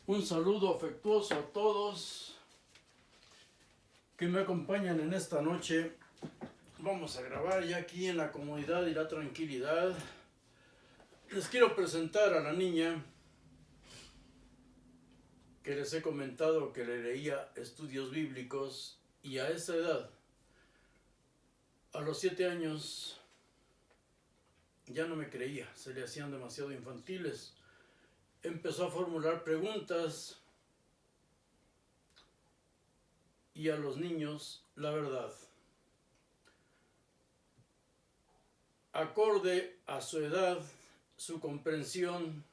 Un saludo afectuoso a todos que me acompañan en esta noche. Vamos a grabar ya aquí en la comodidad y la tranquilidad. Les quiero presentar a la niña que les he comentado que le leía estudios bíblicos, y a esa edad, a los 7 años, ya no me creía, se le hacían demasiado infantiles. Empezó a formular preguntas y a los niños la verdad, acorde a su edad, su comprensión,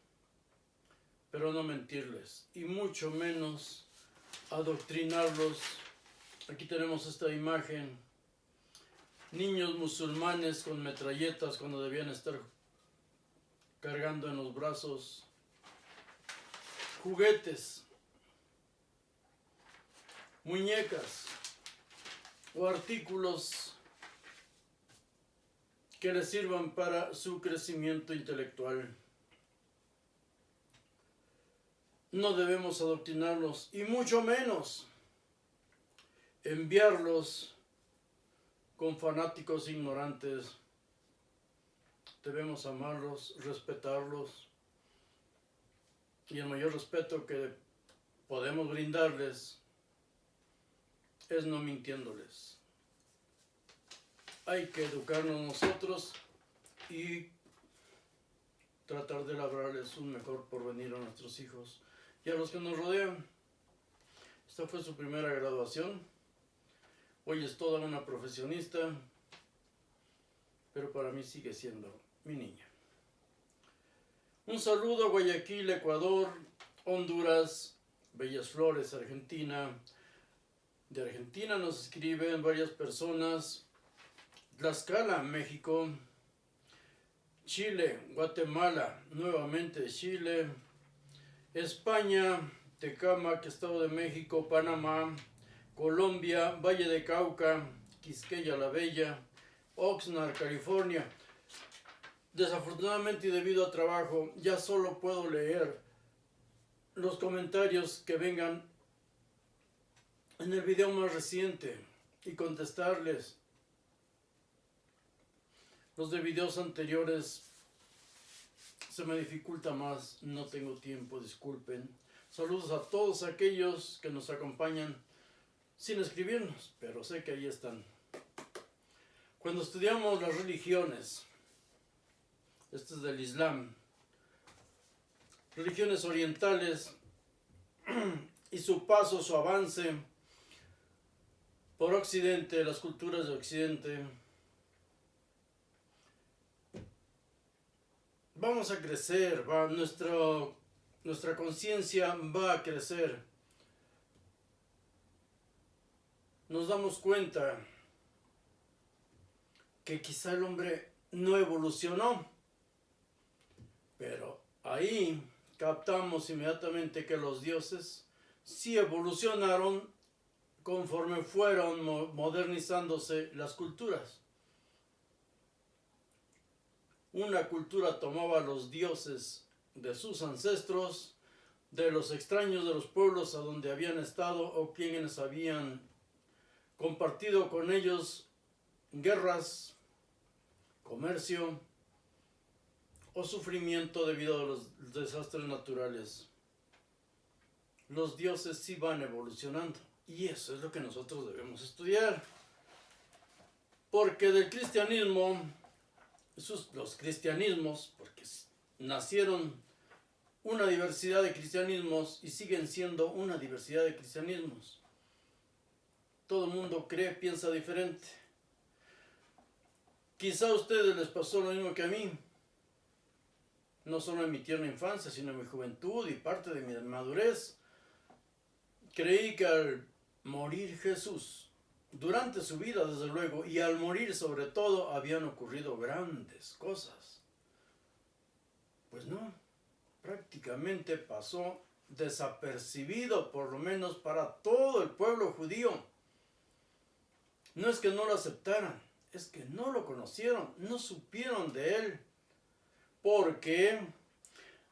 pero no mentirles y mucho menos adoctrinarlos. Aquí tenemos esta imagen: niños musulmanes con metralletas cuando debían estar cargando en los brazos juguetes, muñecas o artículos que les sirvan para su crecimiento intelectual. No debemos adoctrinarlos y mucho menos enviarlos con fanáticos ignorantes. Debemos amarlos, respetarlos, y el mayor respeto que podemos brindarles es no mintiéndoles. Hay que educarnos nosotros y tratar de labrarles un mejor porvenir a nuestros hijos y a los que nos rodean. Esta fue su primera graduación. Hoy es toda una profesionista, pero para mí sigue siendo mi niña. Un saludo a Guayaquil, Ecuador, Honduras, Bellas Flores, Argentina. De Argentina nos escriben varias personas. Tlaxcala, México. Chile, Guatemala, nuevamente Chile. España, Tecámac, Estado de México, Panamá, Colombia, Valle de Cauca, Quisqueya la Bella, Oxnard, California. Desafortunadamente y debido a trabajo, ya solo puedo leer los comentarios que vengan en el video más reciente y contestarles. Los de videos anteriores se me dificulta más, no tengo tiempo, disculpen. Saludos a todos aquellos que nos acompañan sin escribirnos, pero sé que ahí están. Cuando estudiamos las religiones, este es del Islam, religiones orientales y su paso, su avance por Occidente, las culturas de Occidente, vamos a crecer, nuestra conciencia va a crecer. Nos damos cuenta que quizá el hombre no evolucionó, pero ahí captamos inmediatamente que los dioses sí evolucionaron conforme fueron modernizándose las culturas. Una cultura tomaba a los dioses de sus ancestros, de los extraños de los pueblos a donde habían estado o quienes habían compartido con ellos guerras, comercio o sufrimiento debido a los desastres naturales. Los dioses sí van evolucionando y eso es lo que nosotros debemos estudiar, porque del cristianismo, los cristianismos, porque nacieron una diversidad de cristianismos y siguen siendo una diversidad de cristianismos. Todo el mundo cree, piensa diferente. Quizá a ustedes les pasó lo mismo que a mí. No solo en mi tierna infancia, sino en mi juventud y parte de mi madurez. Creí que al morir Jesús, durante su vida desde luego, y al morir sobre todo, habían ocurrido grandes cosas. Pues no, prácticamente pasó desapercibido, por lo menos para todo el pueblo judío. No es que no lo aceptaran, es que no lo conocieron, no supieron de él, porque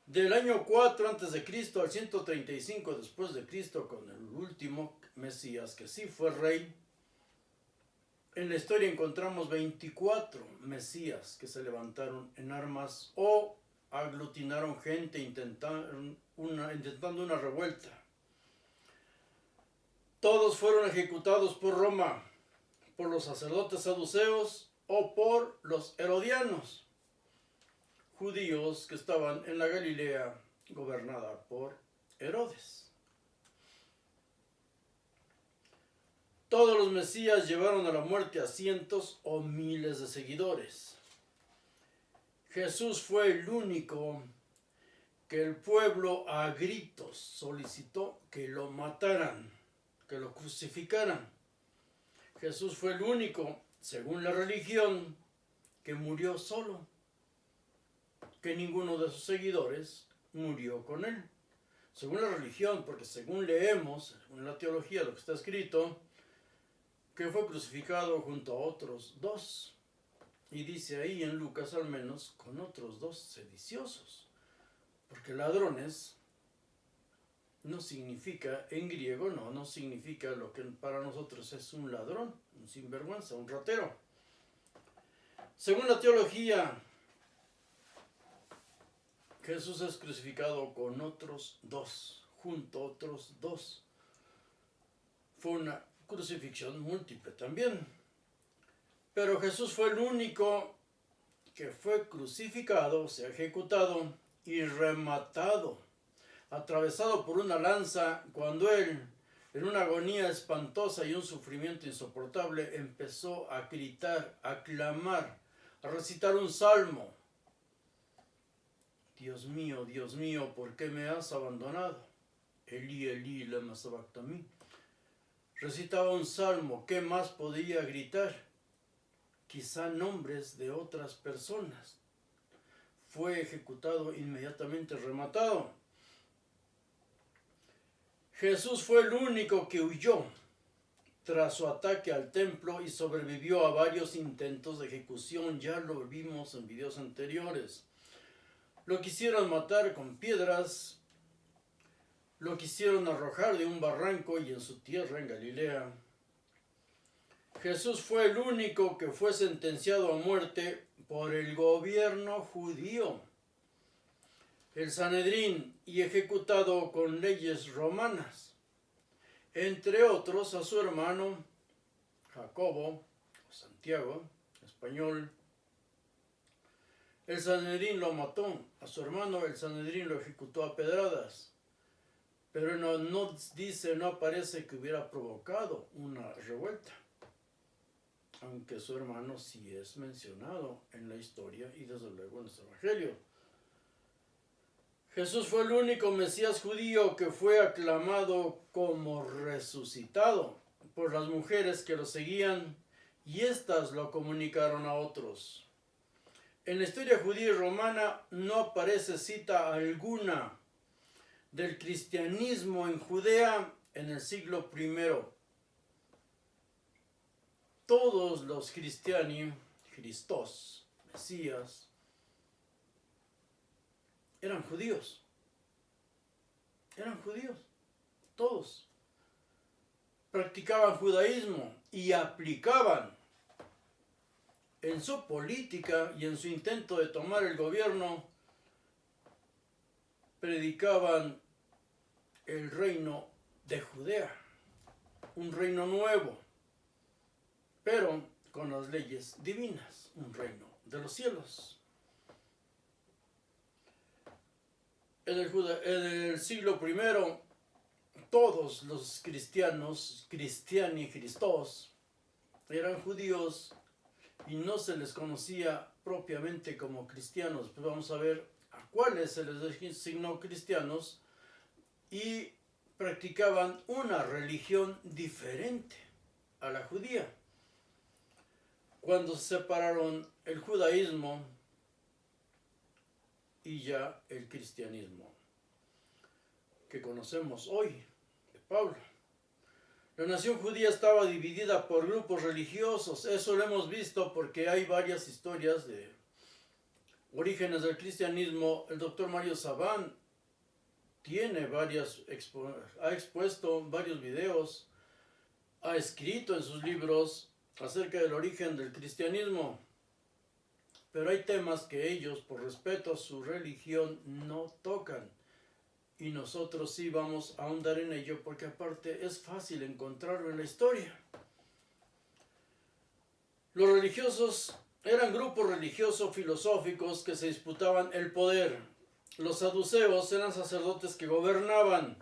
Del año 4 antes de Cristo al 135 después de Cristo, con el último Mesías, que sí fue rey, en la historia encontramos 24 Mesías que se levantaron en armas o aglutinaron gente intentando una revuelta. Todos fueron ejecutados por Roma, por los sacerdotes saduceos o por los herodianos, judíos que estaban en la Galilea gobernada por Herodes. Todos los mesías llevaron a la muerte a cientos o miles de seguidores. Jesús fue el único que el pueblo a gritos solicitó que lo mataran, que lo crucificaran. Jesús fue el único, según la religión, que murió solo, que ninguno de sus seguidores murió con él. Según la religión, porque según leemos en la teología lo que está escrito, que fue crucificado junto a otros dos. Y dice ahí en Lucas al menos, con otros dos sediciosos. Porque ladrones no significa, en griego no significa lo que para nosotros es un ladrón, un sinvergüenza, un ratero. Según la teología, Jesús es crucificado con otros dos, junto a otros dos. Fue una crucifixión múltiple también. Pero Jesús fue el único que fue crucificado, o sea, ejecutado y rematado, atravesado por una lanza, cuando él, en una agonía espantosa y un sufrimiento insoportable, empezó a gritar, a clamar, a recitar un salmo. Dios mío, ¿por qué me has abandonado? Elí, Elí, lama sabactami. Recitaba un salmo. ¿Qué más podía gritar? Quizá nombres de otras personas. Fue ejecutado, inmediatamente rematado. Jesús fue el único que huyó tras su ataque al templo y sobrevivió a varios intentos de ejecución. Ya lo vimos en videos anteriores. Lo quisieron matar con piedras, lo quisieron arrojar de un barranco y en su tierra, en Galilea. Jesús fue el único que fue sentenciado a muerte por el gobierno judío, el Sanedrín, y ejecutado con leyes romanas. Entre otros a su hermano Jacobo, Santiago, español. El Sanedrín lo mató, a su hermano el Sanedrín lo ejecutó a pedradas. Pero no aparece que hubiera provocado una revuelta, aunque su hermano sí es mencionado en la historia y desde luego en el Evangelio. Jesús fue el único Mesías judío que fue aclamado como resucitado por las mujeres que lo seguían, y éstas lo comunicaron a otros. En la historia judía y romana no aparece cita alguna del cristianismo en Judea en el siglo I. Todos los cristiani, Christos, Mesías, eran judíos. Eran judíos, todos. Practicaban judaísmo y aplicaban en su política y en su intento de tomar el gobierno, predicaban el reino de Judea, un reino nuevo, pero con las leyes divinas, un reino de los cielos. En el siglo I, todos los cristianos, cristiani, Christos, eran judíos y no se les conocía propiamente como cristianos. Pues vamos a ver a cuáles se les designó cristianos, y practicaban una religión diferente a la judía. Cuando se separaron el judaísmo y ya el cristianismo que conocemos hoy de Pablo. La nación judía estaba dividida por grupos religiosos. Eso lo hemos visto porque hay varias historias de Orígenes del cristianismo, el doctor Mario Sabán ha expuesto varios videos, ha escrito en sus libros acerca del origen del cristianismo, pero hay temas que ellos, por respeto a su religión, no tocan. Y nosotros sí vamos a ahondar en ello porque aparte es fácil encontrarlo en la historia. Los religiosos eran grupos religiosos filosóficos que se disputaban el poder. Los saduceos eran sacerdotes que gobernaban,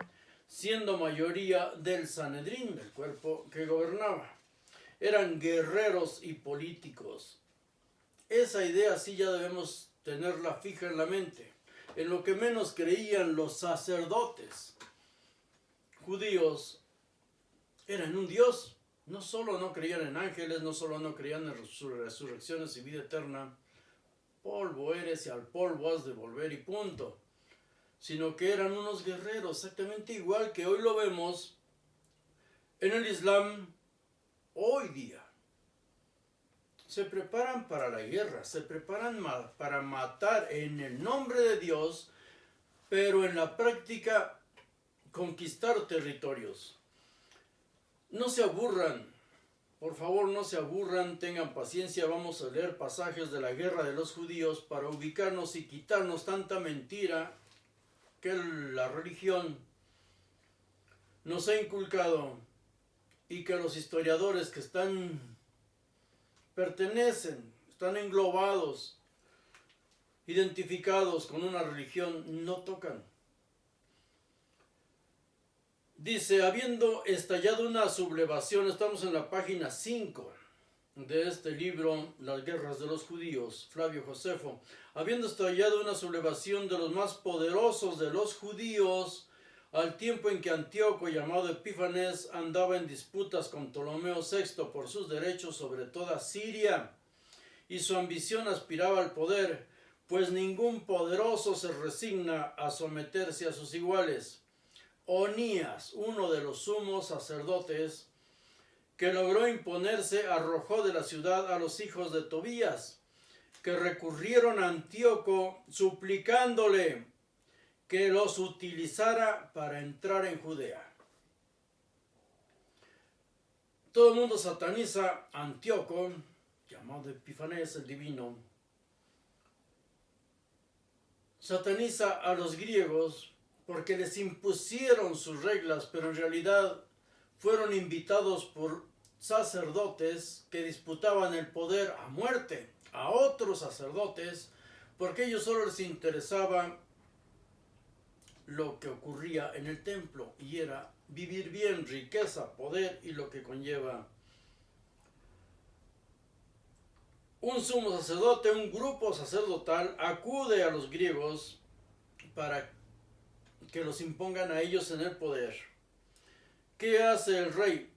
siendo mayoría del Sanedrín, del cuerpo que gobernaba. Eran guerreros y políticos. Esa idea sí ya debemos tenerla fija en la mente. En lo que menos creían los sacerdotes judíos era en un Dios. No solo no creían en ángeles, no solo no creían en resurrecciones y vida eterna, polvo eres y al polvo has de volver y punto, sino que eran unos guerreros, exactamente igual que hoy lo vemos en el Islam hoy día. Se preparan para la guerra, se preparan para matar en el nombre de Dios, pero en la práctica conquistar territorios. No se aburran, por favor no se aburran, tengan paciencia, vamos a leer pasajes de la guerra de los judíos para ubicarnos y quitarnos tanta mentira que la religión nos ha inculcado y que los historiadores que están englobados, identificados con una religión, no tocan. Dice, habiendo estallado una sublevación, estamos en la página 5 de este libro, Las guerras de los judíos, Flavio Josefo, habiendo estallado una sublevación de los más poderosos de los judíos, al tiempo en que Antíoco, llamado Epífanes, andaba en disputas con Ptolomeo VI por sus derechos sobre toda Siria, y su ambición aspiraba al poder, pues ningún poderoso se resigna a someterse a sus iguales. Onías, uno de los sumos sacerdotes, que logró imponerse, arrojó de la ciudad a los hijos de Tobías, que recurrieron a Antíoco suplicándole que los utilizara para entrar en Judea. Todo el mundo sataniza a Antíoco, llamado Epifanes el Divino. Sataniza a los griegos porque les impusieron sus reglas, pero en realidad fueron invitados por sacerdotes que disputaban el poder a muerte a otros sacerdotes, porque a ellos solo les interesaba lo que ocurría en el templo, y era vivir bien, riqueza, poder y lo que conlleva. Un sumo sacerdote, un grupo sacerdotal, acude a los griegos para que los impongan a ellos en el poder. ¿Qué hace el rey?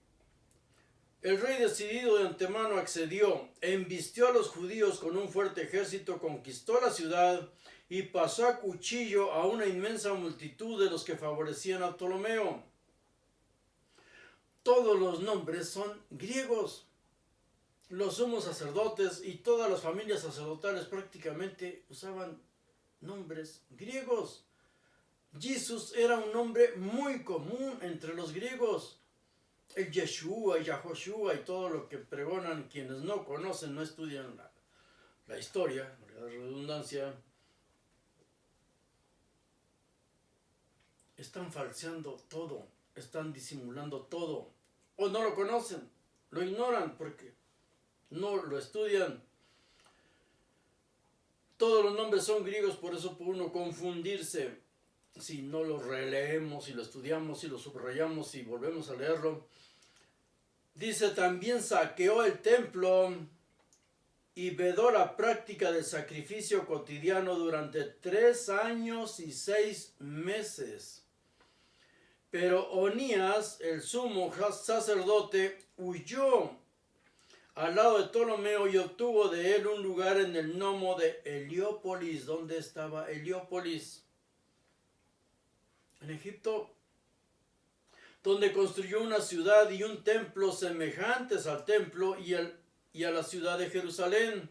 El rey, decidido de antemano, accedió, embistió a los judíos con un fuerte ejército, conquistó la ciudad y pasó a cuchillo a una inmensa multitud de los que favorecían a Ptolomeo. Todos los nombres son griegos. Los sumos sacerdotes y todas las familias sacerdotales prácticamente usaban nombres griegos. Jesús era un nombre muy común entre los griegos. El Yeshua, Yahoshua y todo lo que pregonan quienes no conocen, no estudian la historia, la redundancia, están falseando todo, están disimulando todo, o no lo conocen, lo ignoran porque no lo estudian. Todos los nombres son griegos, por eso puede uno confundirse si no lo releemos y lo estudiamos y lo subrayamos y volvemos a leerlo. Dice, también saqueó el templo y vedó la práctica del sacrificio cotidiano durante 3 años y 6 meses. Pero Onías, el sumo sacerdote, huyó al lado de Ptolomeo y obtuvo de él un lugar en el nomo de Heliópolis. ¿Dónde estaba Heliópolis? En Egipto, donde construyó una ciudad y un templo semejantes al templo y a la ciudad de Jerusalén.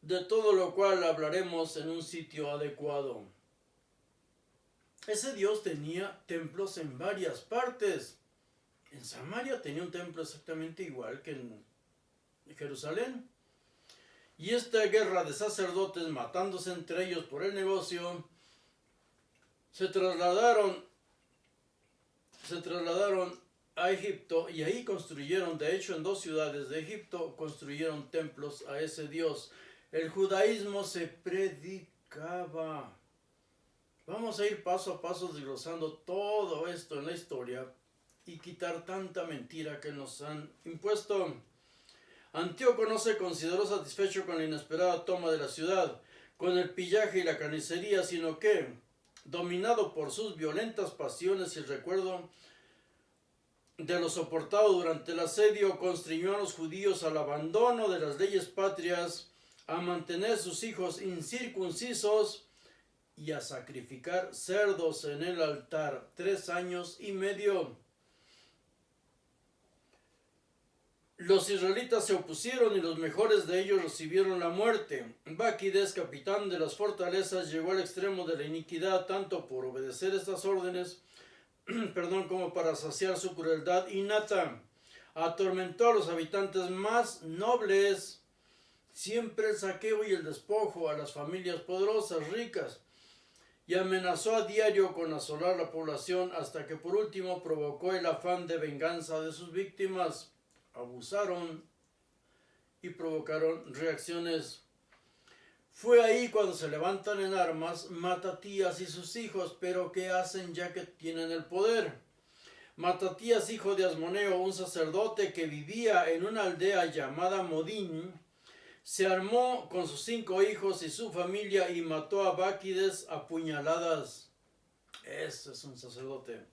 de todo lo cual hablaremos en un sitio adecuado. Ese Dios tenía templos en varias partes. En Samaria tenía un templo exactamente igual que en Jerusalén. Y esta guerra de sacerdotes matándose entre ellos por el negocio, se trasladaron a Egipto y ahí construyeron, de hecho en 2 ciudades de Egipto, construyeron templos a ese Dios. El judaísmo se predicaba. Vamos a ir paso a paso desglosando todo esto en la historia y quitar tanta mentira que nos han impuesto. Antíoco no se consideró satisfecho con la inesperada toma de la ciudad, con el pillaje y la carnicería, sino que, dominado por sus violentas pasiones y el recuerdo de lo soportado durante el asedio, constriñó a los judíos al abandono de las leyes patrias, a mantener sus hijos incircuncisos y a sacrificar cerdos en el altar 3 años y medio. Los israelitas se opusieron y los mejores de ellos recibieron la muerte. Báquides, capitán de las fortalezas, llegó al extremo de la iniquidad tanto por obedecer estas órdenes, como para saciar su crueldad innata. Atormentó a los habitantes más nobles, siempre el saqueo y el despojo a las familias poderosas, ricas, y amenazó a diario con asolar la población hasta que por último provocó el afán de venganza de sus víctimas. Abusaron y provocaron reacciones. Fue ahí cuando se levantan en armas Matatías y sus hijos, pero ¿qué hacen ya que tienen el poder? Matatías, hijo de Asmoneo, un sacerdote que vivía en una aldea llamada Modín, se armó con sus 5 hijos y su familia y mató a Báquides a puñaladas. Ese es un sacerdote.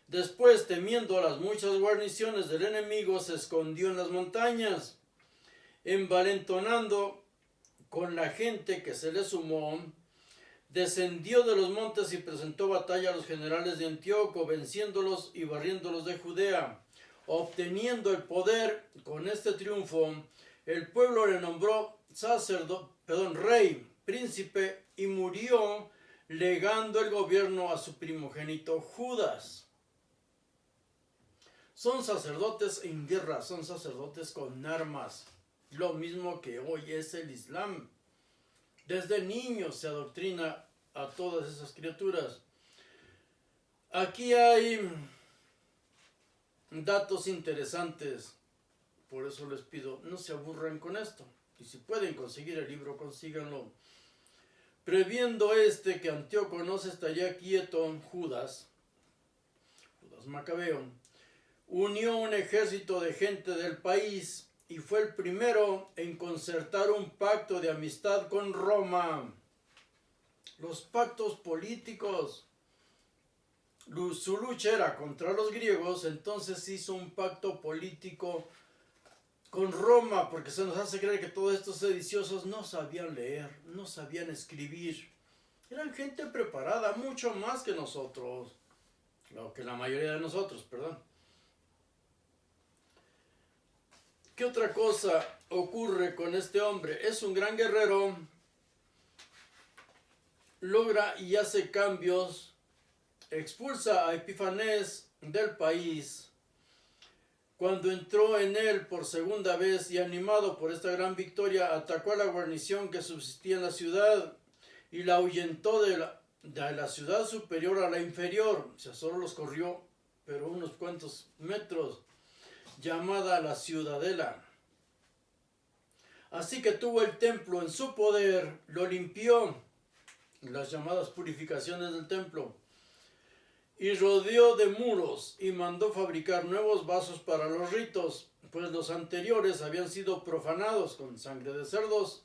Después, temiendo las muchas guarniciones del enemigo, se escondió en las montañas. Envalentonando con la gente que se le sumó, descendió de los montes y presentó batalla a los generales de Antíoco, venciéndolos y barriéndolos de Judea. Obteniendo el poder con este triunfo, el pueblo le nombró rey, príncipe, y murió legando el gobierno a su primogénito Judas. Son sacerdotes en guerra, son sacerdotes con armas, lo mismo que hoy es el Islam. Desde niños se adoctrina a todas esas criaturas. Aquí hay datos interesantes, por eso les pido, no se aburran con esto. Y si pueden conseguir el libro, consíganlo. Previendo que Antíoco no se estaría quieto, Judas Macabeo, unió un ejército de gente del país y fue el primero en concertar un pacto de amistad con Roma. Los pactos políticos. Su lucha era contra los griegos, entonces hizo un pacto político con Roma, porque se nos hace creer que todos estos sediciosos no sabían leer, no sabían escribir. Eran gente preparada, mucho más que nosotros, que la mayoría de nosotros, perdón. ¿Qué otra cosa ocurre con este hombre? Es un gran guerrero, logra y hace cambios, expulsa a Epifanes del país. Cuando entró en él por segunda vez y animado por esta gran victoria, atacó a la guarnición que subsistía en la ciudad y la ahuyentó de la ciudad superior a la inferior. O sea, solo los corrió, pero unos cuantos metros, llamada la Ciudadela. Así que tuvo el templo en su poder, lo limpió, las llamadas purificaciones del templo, y rodeó de muros y mandó fabricar nuevos vasos para los ritos, pues los anteriores habían sido profanados con sangre de cerdos,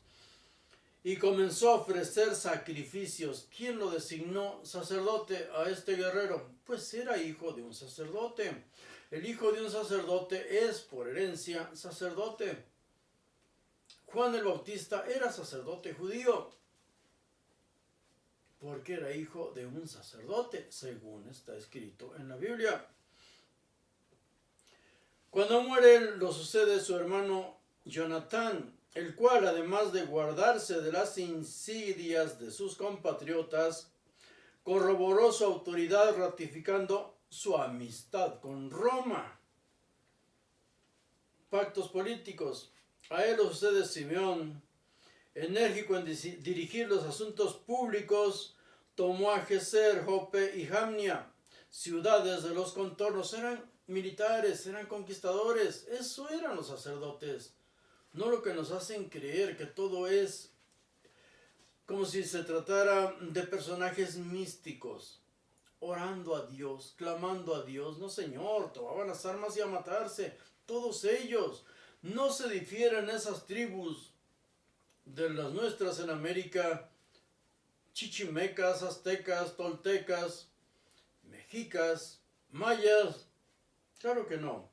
y comenzó a ofrecer sacrificios. ¿Quién lo designó sacerdote a este guerrero? Pues era hijo de un sacerdote. El hijo de un sacerdote es por herencia sacerdote. Juan el Bautista era sacerdote judío, porque era hijo de un sacerdote, según está escrito en la Biblia. Cuando muere, lo sucede su hermano Jonatán, el cual, además de guardarse de las insidias de sus compatriotas, corroboró su autoridad ratificando su amistad con Roma. Pactos políticos. A él lo sucede Simeón, enérgico en dirigir los asuntos públicos, tomó a Geser, Jope y Jamnia, ciudades de los contornos. Eran militares, eran conquistadores, eso eran los sacerdotes. No lo que nos hacen creer que todo es como si se tratara de personajes místicos, orando a Dios, clamando a Dios. No, señor, tomaban las armas y a matarse, todos ellos. No se difieren esas tribus de las nuestras en América, chichimecas, aztecas, toltecas, mexicas, mayas. Claro que no.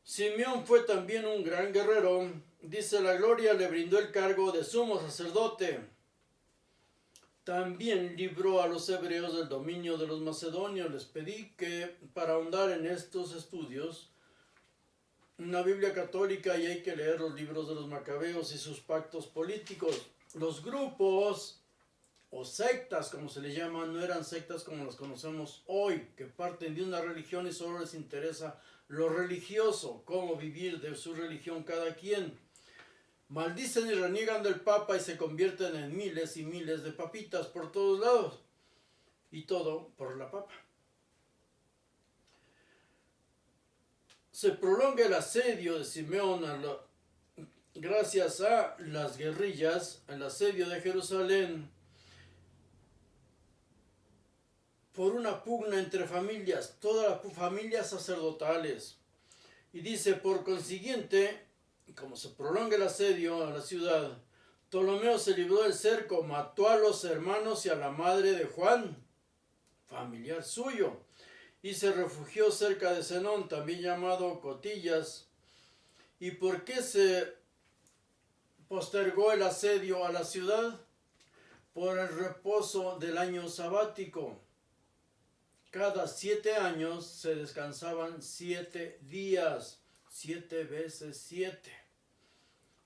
Simeón fue también un gran guerrero. Dice, la gloria le brindó el cargo de sumo sacerdote. También libró a los hebreos del dominio de los macedonios. Les pedí que, para ahondar en estos estudios, una Biblia católica, y hay que leer los libros de los macabeos y sus pactos políticos. Los grupos o sectas, como se les llama, no eran sectas como las conocemos hoy, que parten de una religión y solo les interesa lo religioso, cómo vivir de su religión cada quien. Maldicen y reniegan del Papa y se convierten en miles y miles de papitas por todos lados. Y todo por la papa. Se prolonga el asedio de Simeón gracias a las guerrillas, el asedio de Jerusalén, por una pugna entre familias, todas las familias sacerdotales. Y dice, por consiguiente, como se prolonga el asedio a la ciudad, Ptolomeo se libró del cerco, mató a los hermanos y a la madre de Juan, familiar suyo, y se refugió cerca de Zenón, también llamado Cotillas. ¿Y por qué se postergó el asedio a la ciudad? Por el reposo del año sabático. Cada 7 años se descansaban 7 días, 7 veces 7.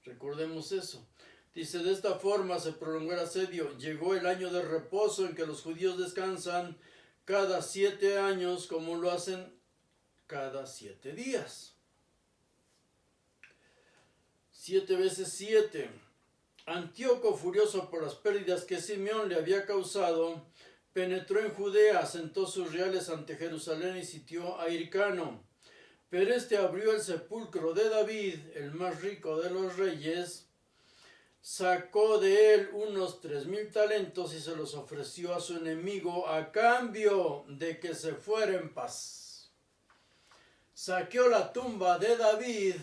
Recordemos eso. Dice, de esta forma se prolongó el asedio. Llegó el año de reposo en que los judíos descansan cada 7 años, como lo hacen cada 7 días. 7 veces 7. Antíoco, furioso por las pérdidas que Simeón le había causado, penetró en Judea, asentó sus reales ante Jerusalén y sitió a Hircano. Pero este abrió el sepulcro de David, el más rico de los reyes, sacó de él unos 3,000 talentos y se los ofreció a su enemigo a cambio de que se fuera en paz. Saqueó la tumba de David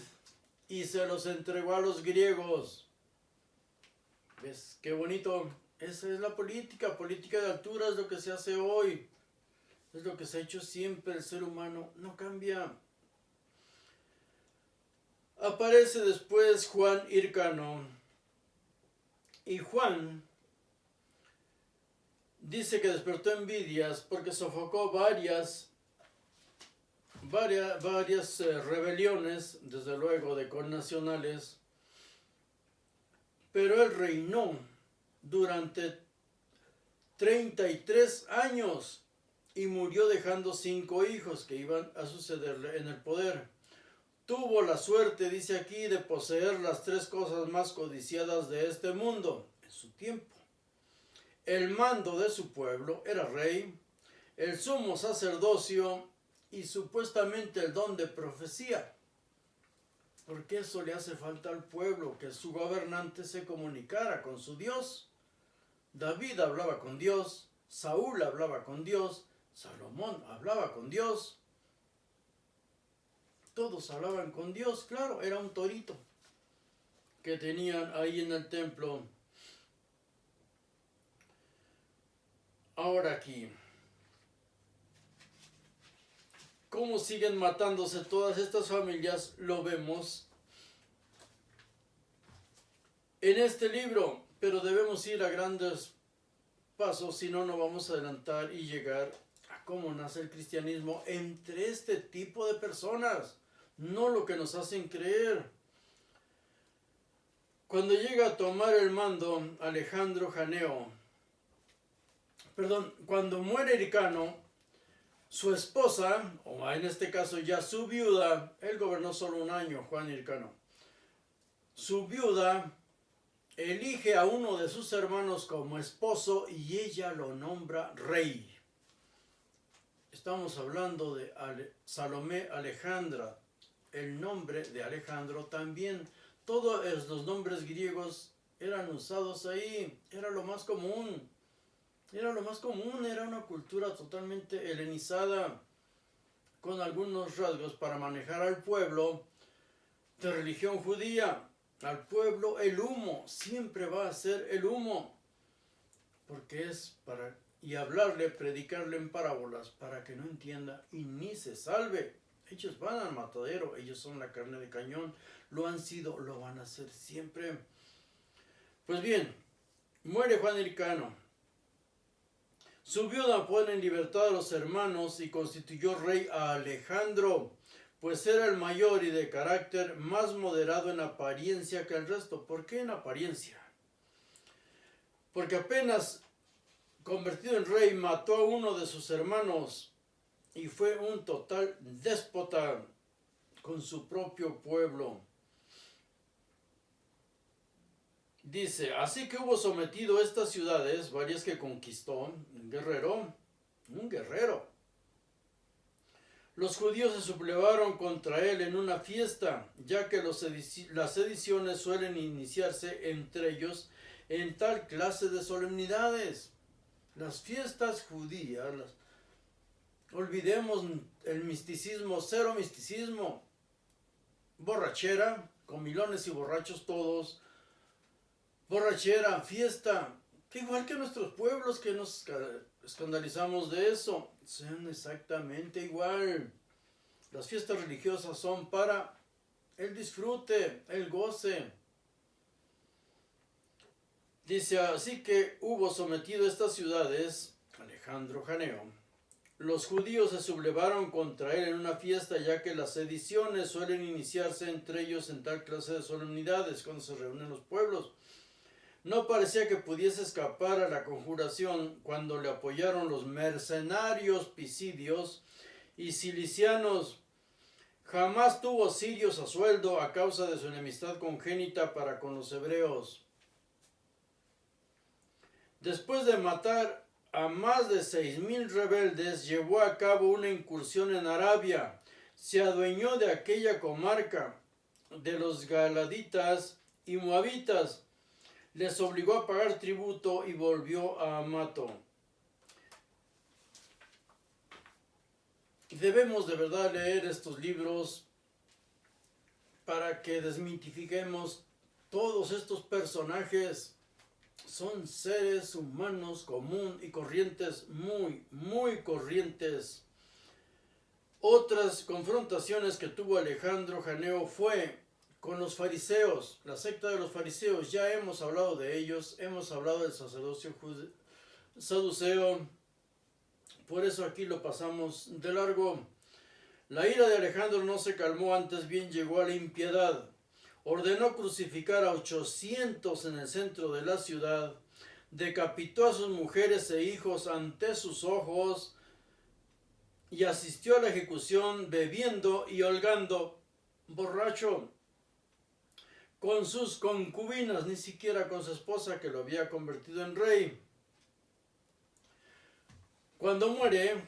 y se los entregó a los griegos. ¿Ves qué bonito? Esa es la política de altura, es lo que se hace hoy. Es lo que se ha hecho siempre, el ser humano no cambia. Aparece después Juan Hircano. Y Juan dice que despertó envidias porque sofocó varias rebeliones, desde luego de connacionales, pero él reinó durante 33 años y murió dejando 5 hijos que iban a sucederle en el poder. Tuvo la suerte, dice aquí, de poseer las 3 cosas más codiciadas de este mundo en su tiempo. El mando de su pueblo, era rey, el sumo sacerdocio y supuestamente el don de profecía. Porque eso le hace falta al pueblo, que su gobernante se comunicara con su Dios. David hablaba con Dios, Saúl hablaba con Dios, Salomón hablaba con Dios. Todos hablaban con Dios, claro, era un torito que tenían ahí en el templo. Ahora aquí, ¿cómo siguen matándose todas estas familias? Lo vemos en este libro, pero debemos ir a grandes pasos, si no, no vamos a adelantar y llegar a cómo nace el cristianismo entre este tipo de personas, no lo que nos hacen creer. Cuando llega a tomar el mando Alejandro Janeo, cuando muere Hircano, su esposa, o en este caso ya su viuda, él gobernó solo un año, Juan Hircano, su viuda elige a uno de sus hermanos como esposo y ella lo nombra rey. Estamos hablando de Salomé Alejandra, el nombre de Alejandro también. Todos los nombres griegos eran usados ahí, era lo más común. Era una cultura totalmente helenizada, con algunos rasgos para manejar al pueblo de religión judía. Al pueblo el humo, siempre va a ser el humo, porque es para, y hablarle, predicarle en parábolas para que no entienda y ni se salve. Ellos van al matadero, ellos son la carne de cañón, lo han sido, lo van a ser siempre. Pues bien, muere Juan Hircano. Su viuda pone en libertad a los hermanos y constituyó rey a Alejandro, pues era el mayor y de carácter más moderado en apariencia que el resto. ¿Por qué en apariencia? Porque apenas convertido en rey mató a uno de sus hermanos y fue un total déspota con su propio pueblo. Dice, así que hubo sometido estas ciudades, varias que conquistó, un guerrero. Los judíos se sublevaron contra él en una fiesta, ya que las sediciones suelen iniciarse entre ellos en tal clase de solemnidades. Las fiestas judías, olvidemos el misticismo, cero misticismo, borrachera, comilones y borrachos todos, borrachera, fiesta, que igual que nuestros pueblos que nos escandalizamos de eso, sean exactamente igual. Las fiestas religiosas son para el disfrute, el goce. Dice, así que hubo sometido estas ciudades, Alejandro Janeo. Los judíos se sublevaron contra él en una fiesta, ya que las sediciones suelen iniciarse entre ellos en tal clase de solemnidades cuando se reúnen los pueblos. No parecía que pudiese escapar a la conjuración cuando le apoyaron los mercenarios pisidios y cilicianos. Jamás tuvo sirios a sueldo a causa de su enemistad congénita para con los hebreos. Después de matar a más de 6,000 rebeldes, llevó a cabo una incursión en Arabia. Se adueñó de aquella comarca, de los galaditas y moabitas. Les obligó a pagar tributo y volvió a Amato. Debemos de verdad leer estos libros para que desmitifiquemos todos estos personajes. Son seres humanos común y corrientes, muy corrientes. Otras confrontaciones que tuvo Alejandro Janeo fue con los fariseos, la secta de los fariseos. Ya hemos hablado de ellos, hemos hablado del sacerdocio saduceo, por eso aquí lo pasamos de largo. La ira de Alejandro no se calmó, antes bien llegó a la impiedad. Ordenó crucificar a 800 en el centro de la ciudad, decapitó a sus mujeres e hijos ante sus ojos y asistió a la ejecución bebiendo y holgando, borracho, con sus concubinas, ni siquiera con su esposa que lo había convertido en rey. Cuando muere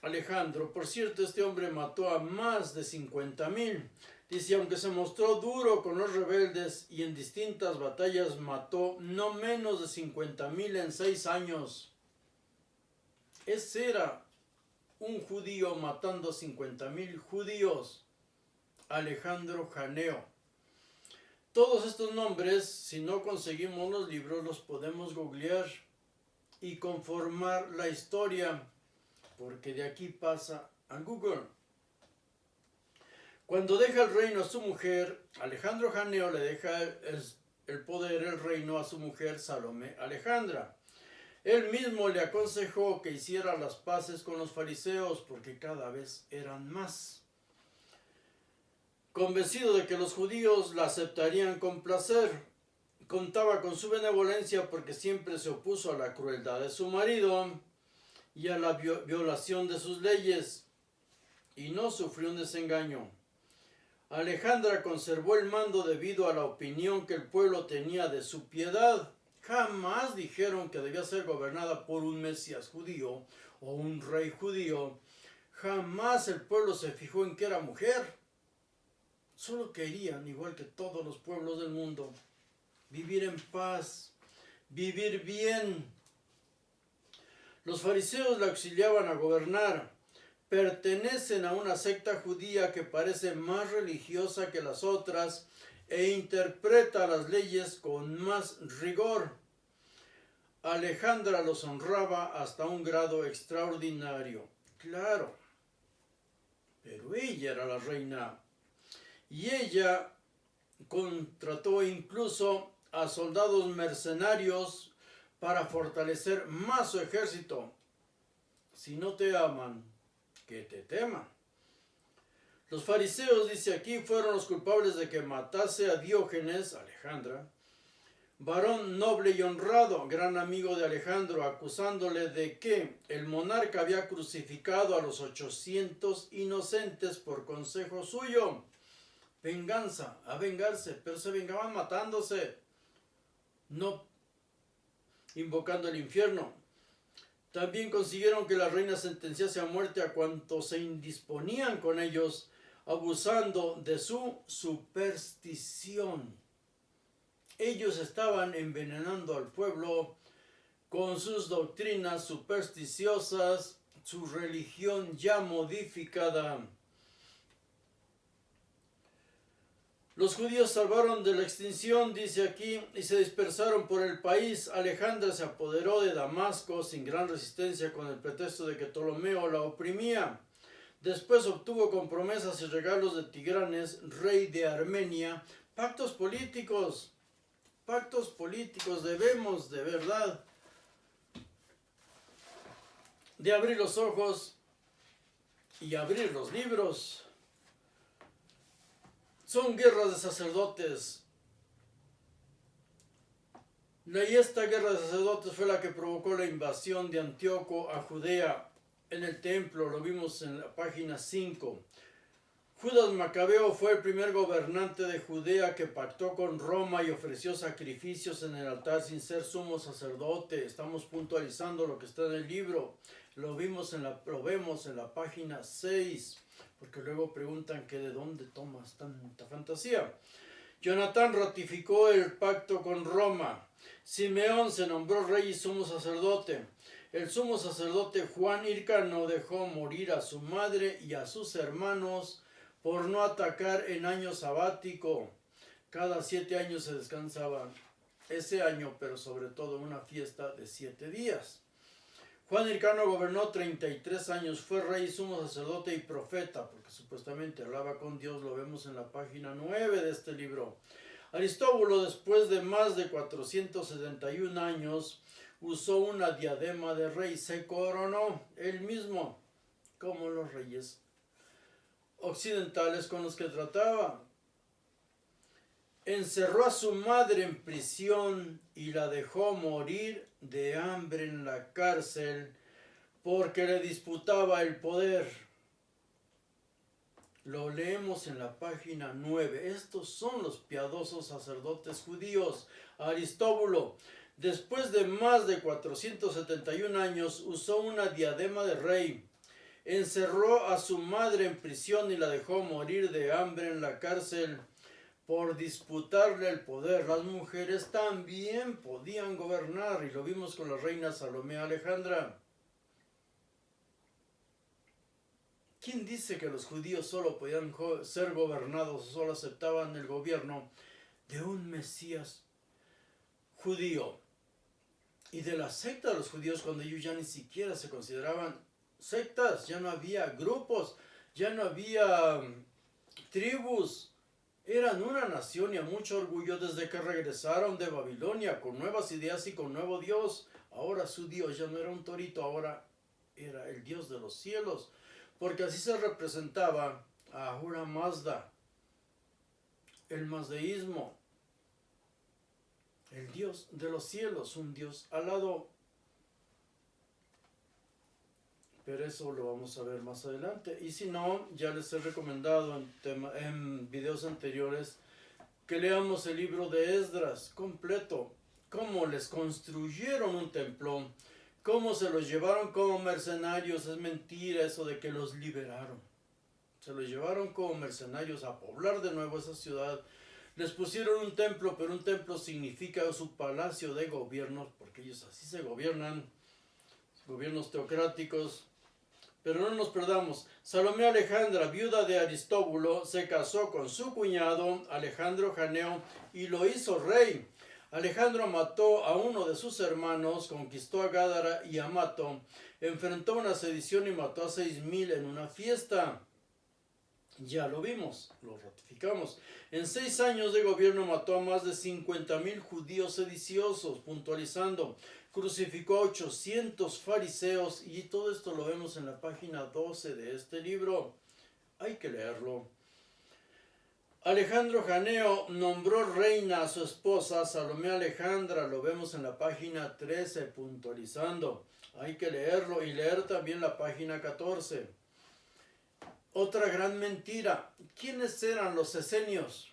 Alejandro, por cierto, este hombre mató a más de 50,000. Dice, aunque se mostró duro con los rebeldes y en distintas batallas mató no menos de 50,000 en 6 años. Ese era un judío matando 50,000 judíos. Alejandro Janeo. Todos estos nombres, si no conseguimos los libros, los podemos googlear y conformar la historia, porque de aquí pasa a Google. Cuando deja el reino a su mujer, Alejandro Janeo le deja el poder, el reino a su mujer Salomé Alejandra. Él mismo le aconsejó que hiciera las paces con los fariseos porque cada vez eran más. Convencido de que los judíos la aceptarían con placer, contaba con su benevolencia porque siempre se opuso a la crueldad de su marido y a la violación de sus leyes, y no sufrió un desengaño. Alejandra conservó el mando debido a la opinión que el pueblo tenía de su piedad. Jamás dijeron que debía ser gobernada por un Mesías judío o un rey judío. Jamás el pueblo se fijó en que era mujer. Solo querían, igual que todos los pueblos del mundo, vivir en paz, vivir bien. Los fariseos la auxiliaban a gobernar. Pertenecen a una secta judía que parece más religiosa que las otras e interpreta las leyes con más rigor. Alejandra los honraba hasta un grado extraordinario. Claro, pero ella era la reina y ella contrató incluso a soldados mercenarios para fortalecer más su ejército. Si no te aman, que te teman. Los fariseos, dice aquí, fueron los culpables de que matase a Diógenes, Alejandra, varón noble y honrado, gran amigo de Alejandro, acusándole de que el monarca había crucificado a los 800 inocentes por consejo suyo. Venganza, a vengarse, pero se vengaban matándose, no invocando el infierno. También consiguieron que la reina sentenciase a muerte a cuantos se indisponían con ellos, abusando de su superstición. Ellos estaban envenenando al pueblo con sus doctrinas supersticiosas, su religión ya modificada. Los judíos salvaron de la extinción, dice aquí, y se dispersaron por el país. Alejandra se apoderó de Damasco sin gran resistencia con el pretexto de que Ptolomeo la oprimía. Después obtuvo con promesas y regalos de Tigranes, rey de Armenia, pactos políticos. Debemos de verdad de abrir los ojos y abrir los libros. Son guerras de sacerdotes. Y esta guerra de sacerdotes fue la que provocó la invasión de Antíoco a Judea en el templo. Lo vimos en la página 5. Judas Macabeo fue el primer gobernante de Judea que pactó con Roma y ofreció sacrificios en el altar sin ser sumo sacerdote. Estamos puntualizando lo que está en el libro. Lo vemos en la página 6. Porque luego preguntan que de dónde tomas tanta fantasía. Jonatán ratificó el pacto con Roma. Simeón se nombró rey y sumo sacerdote. El sumo sacerdote Juan Hircano dejó morir a su madre y a sus hermanos por no atacar en año sabático. Cada 7 años se descansaba ese año, pero sobre todo una fiesta de 7 días. Juan Hircano gobernó 33 años, fue rey, sumo sacerdote y profeta, porque supuestamente hablaba con Dios, lo vemos en la página 9 de este libro. Aristóbulo, después de más de 471 años, usó una diadema de rey, se coronó él mismo, como los reyes occidentales con los que trataba. Encerró a su madre en prisión y la dejó morir de hambre en la cárcel porque le disputaba el poder. Lo leemos en la página 9. Estos son los piadosos sacerdotes judíos. Aristóbulo, después de más de 471 años, usó una diadema de rey. Encerró a su madre en prisión y la dejó morir de hambre en la cárcel por disputarle el poder. Las mujeres también podían gobernar, y lo vimos con la reina Salomé Alejandra. ¿Quién dice que los judíos solo podían ser gobernados o solo aceptaban el gobierno de un Mesías judío? Y de la secta de los judíos, cuando ellos ya ni siquiera se consideraban sectas, ya no había grupos, ya no había tribus. Eran una nación y a mucho orgullo desde que regresaron de Babilonia con nuevas ideas y con nuevo Dios. Ahora su Dios ya no era un torito, ahora era el Dios de los cielos, porque así se representaba a Ahura Mazda. el mazdeísmo, el Dios de los cielos, un Dios alado. Pero eso lo vamos a ver más adelante. Y si no, ya les he recomendado en videos anteriores que leamos el libro de Esdras completo. Cómo les construyeron un templo, cómo se los llevaron como mercenarios. Es mentira eso de que los liberaron. Se los llevaron como mercenarios a poblar de nuevo esa ciudad. Les pusieron un templo, pero un templo significa su palacio de gobierno, porque ellos así se gobiernan, gobiernos teocráticos. Pero no nos perdamos. Salomé Alejandra, viuda de Aristóbulo, se casó con su cuñado Alejandro Janeo y lo hizo rey. Alejandro mató a uno de sus hermanos, conquistó a Gádara y Amato, enfrentó una sedición y mató a 6,000 en una fiesta. Ya lo vimos, lo ratificamos. En 6 años de gobierno mató a más de 50,000 judíos sediciosos, puntualizando. Crucificó a 800 fariseos y todo esto lo vemos en la página 12 de este libro. Hay que leerlo. Alejandro Janeo nombró reina a su esposa Salomé Alejandra, lo vemos en la página 13, puntualizando. Hay que leerlo y leer también la página 14. Otra gran mentira. ¿Quiénes eran los esenios?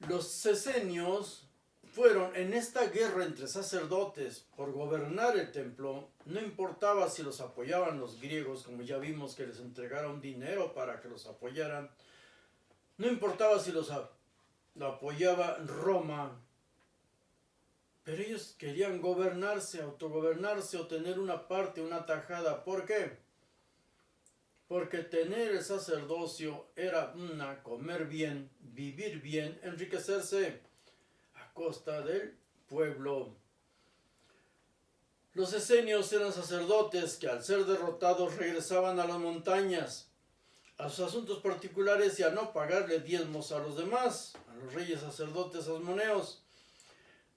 Los esenios fueron en esta guerra entre sacerdotes por gobernar el templo. No importaba si los apoyaban los griegos, como ya vimos que les entregaron dinero para que los apoyaran. No importaba si los apoyaba Roma. Pero ellos querían gobernarse, autogobernarse o tener una parte, una tajada. ¿Por qué? Porque tener el sacerdocio era comer bien, vivir bien, enriquecerse a costa del pueblo. Los esenios eran sacerdotes que al ser derrotados regresaban a las montañas, a sus asuntos particulares y a no pagarle diezmos a los demás, a los reyes sacerdotes asmoneos.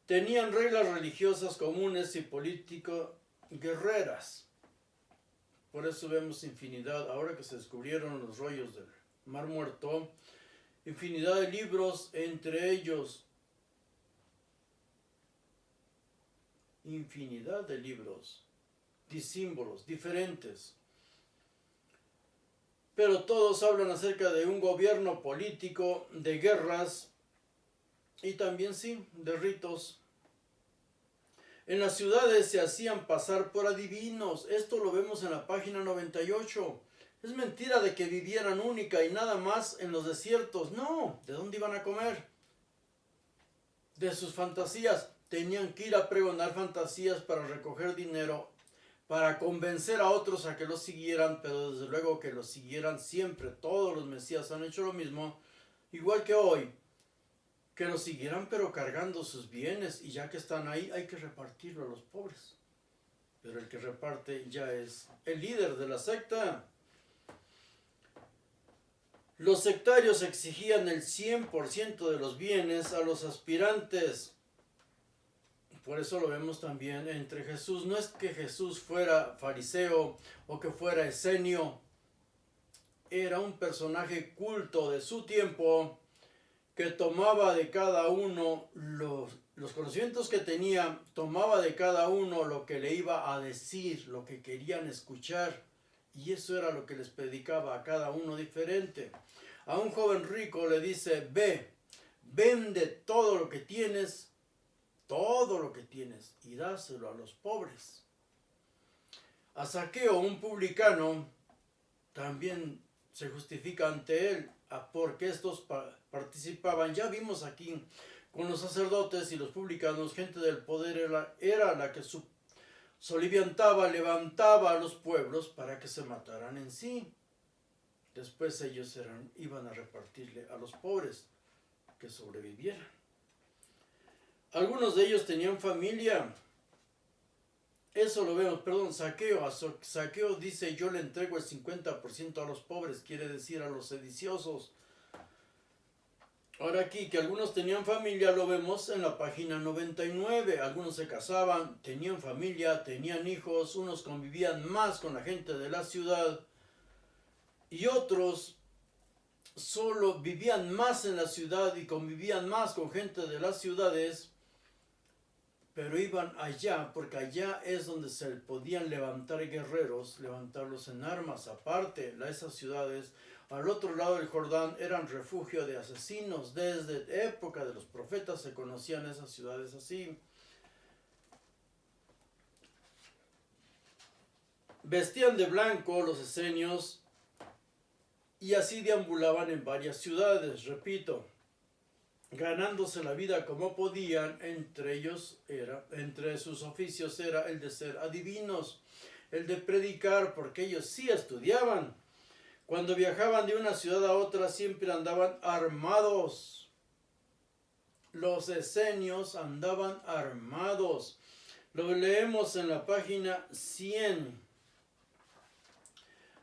Tenían reglas religiosas comunes y político guerreras. Por eso vemos infinidad, ahora que se descubrieron los rollos del Mar Muerto, infinidad de libros, entre ellos infinidad de libros, disímbolos diferentes. Pero todos hablan acerca de un gobierno político, de guerras y también sí, de ritos. En las ciudades se hacían pasar por adivinos. Esto lo vemos en la página 98. Es mentira de que vivieran única y nada más en los desiertos. No, ¿de dónde iban a comer? De sus fantasías. Tenían que ir a pregonar fantasías para recoger dinero, para convencer a otros a que los siguieran, pero desde luego que los siguieran siempre. Todos los mesías han hecho lo mismo, igual que hoy. Que los siguieran pero cargando sus bienes y ya que están ahí hay que repartirlo a los pobres. Pero el que reparte ya es el líder de la secta. Los sectarios exigían el 100% de los bienes a los aspirantes. Por eso lo vemos también entre Jesús. No es que Jesús fuera fariseo o que fuera esenio. Era un personaje culto de su tiempo que tomaba de cada uno los conocimientos que tenía, tomaba de cada uno lo que le iba a decir, lo que querían escuchar, y eso era lo que les predicaba a cada uno diferente. A un joven rico le dice, ve, vende todo lo que tienes, y dáselo a los pobres. A Zaqueo, un publicano, también se justifica ante él, porque estos participaban, ya vimos aquí, con los sacerdotes y los publicanos, gente del poder era la que soliviantaba, levantaba a los pueblos para que se mataran en sí. Después ellos iban a repartirle a los pobres que sobrevivieran. Algunos de ellos tenían familia. Eso lo vemos, Zaqueo dice, yo le entrego el 50% a los pobres, quiere decir a los sediciosos. Ahora aquí, que algunos tenían familia, lo vemos en la página 99. Algunos se casaban, tenían familia, tenían hijos, unos convivían más con la gente de la ciudad y otros solo vivían más en la ciudad y convivían más con gente de las ciudades, pero iban allá porque allá es donde se podían levantar guerreros, levantarlos en armas. Aparte, esas ciudades al otro lado del Jordán eran refugio de asesinos. Desde época de los profetas se conocían esas ciudades así. Vestían de blanco los esenios y así deambulaban en varias ciudades, repito, ganándose la vida como podían. Entre sus oficios era el de ser adivinos, el de predicar, porque ellos sí estudiaban. Cuando viajaban de una ciudad a otra siempre andaban armados. Los esenios andaban armados. Lo leemos en la página 100.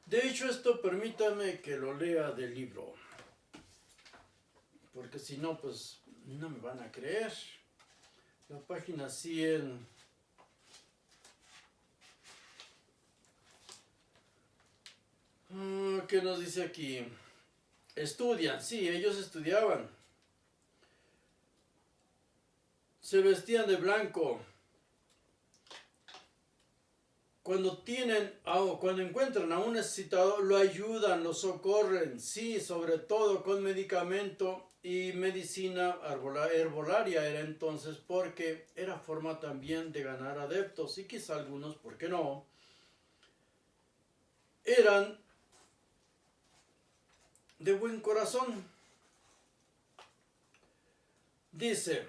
De hecho, esto permítame que lo lea del libro, porque si no, pues no me van a creer. La página 100. ¿Qué nos dice aquí? Estudian, sí, ellos estudiaban. Se vestían de blanco. Cuando encuentran a un necesitado, lo ayudan, lo socorren, sí, sobre todo con medicamento y medicina herbolaria era entonces, porque era forma también de ganar adeptos, y quizá algunos, ¿por qué no? Eran de buen corazón. Dice,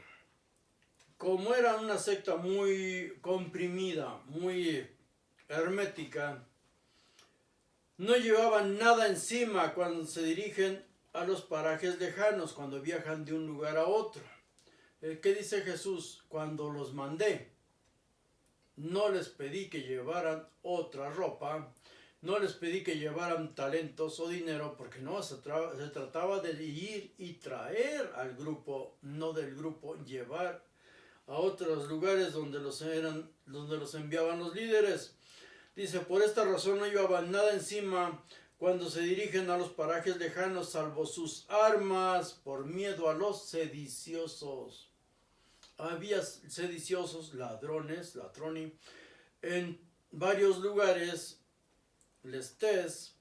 como era una secta muy comprimida, muy hermética, no llevaban nada encima cuando se dirigen a los parajes lejanos, cuando viajan de un lugar a otro. ¿Qué dice Jesús? Cuando los mandé, no les pedí que llevaran otra ropa, no les pedí que llevaran talentos o dinero, porque no, se trataba de ir y traer al grupo, no del grupo llevar a otros lugares donde los enviaban los líderes. Dice, por esta razón no llevaban nada encima cuando se dirigen a los parajes lejanos, salvo sus armas, por miedo a los sediciosos. Había sediciosos, ladrones, latroni, en varios lugares, lestes.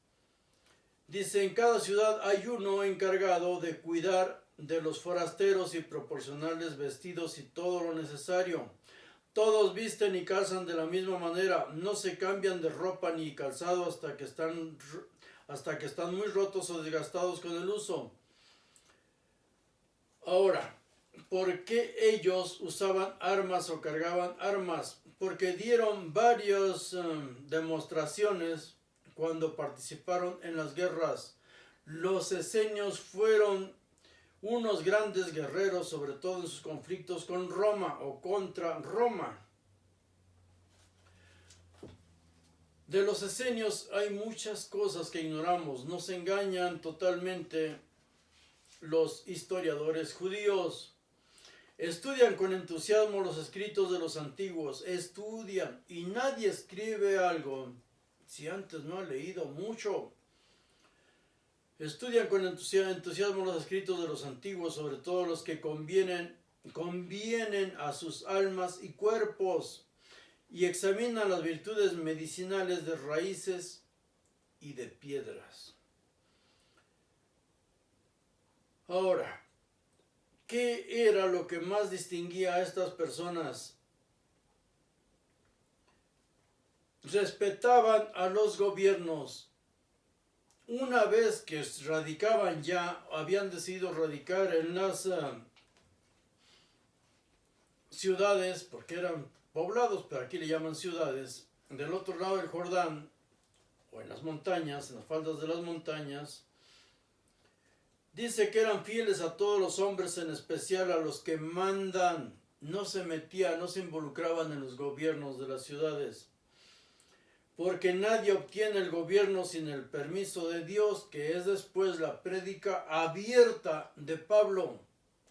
Dice, en cada ciudad hay uno encargado de cuidar de los forasteros y proporcionarles vestidos y todo lo necesario. Todos visten y calzan de la misma manera, no se cambian de ropa ni calzado hasta que están muy rotos o desgastados con el uso. Ahora, ¿por qué ellos usaban armas o cargaban armas? Porque dieron varias demostraciones cuando participaron en las guerras. Los esenios fueron unos grandes guerreros, sobre todo en sus conflictos con Roma o contra Roma. De los esenios hay muchas cosas que ignoramos. Nos engañan totalmente los historiadores judíos. Estudian con entusiasmo los escritos de los antiguos. Estudian, y nadie escribe algo si antes no ha leído mucho. Estudian con entusiasmo los escritos de los antiguos, sobre todo los que convienen a sus almas y cuerpos, y examinan las virtudes medicinales de raíces y de piedras. Ahora, ¿qué era lo que más distinguía a estas personas? Respetaban a los gobiernos. Una vez que radicaban ya, habían decidido radicar en las ciudades, porque eran poblados, pero aquí le llaman ciudades, del otro lado del Jordán, o en las montañas, en las faldas de las montañas. Dice que eran fieles a todos los hombres, en especial a los que mandan. No se involucraban en los gobiernos de las ciudades. Porque nadie obtiene el gobierno sin el permiso de Dios, que es después la prédica abierta de Pablo.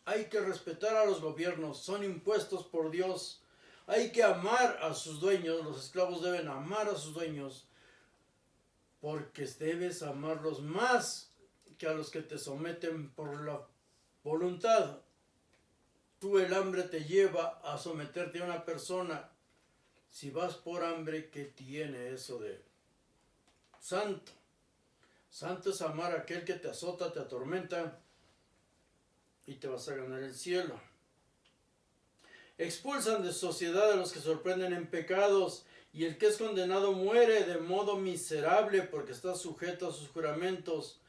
Hay que respetar a los gobiernos, son impuestos por Dios. Hay que amar a sus dueños, los esclavos deben amar a sus dueños, porque debes amarlos más que a los que te someten por la voluntad. Tú el hambre te lleva a someterte a una persona. Si vas por hambre, ¿qué tiene eso de santo? Santo es amar a aquel que te azota, te atormenta y te vas a ganar el cielo. Expulsan de sociedad a los que sorprenden en pecados, y el que es condenado muere de modo miserable porque está sujeto a sus juramentos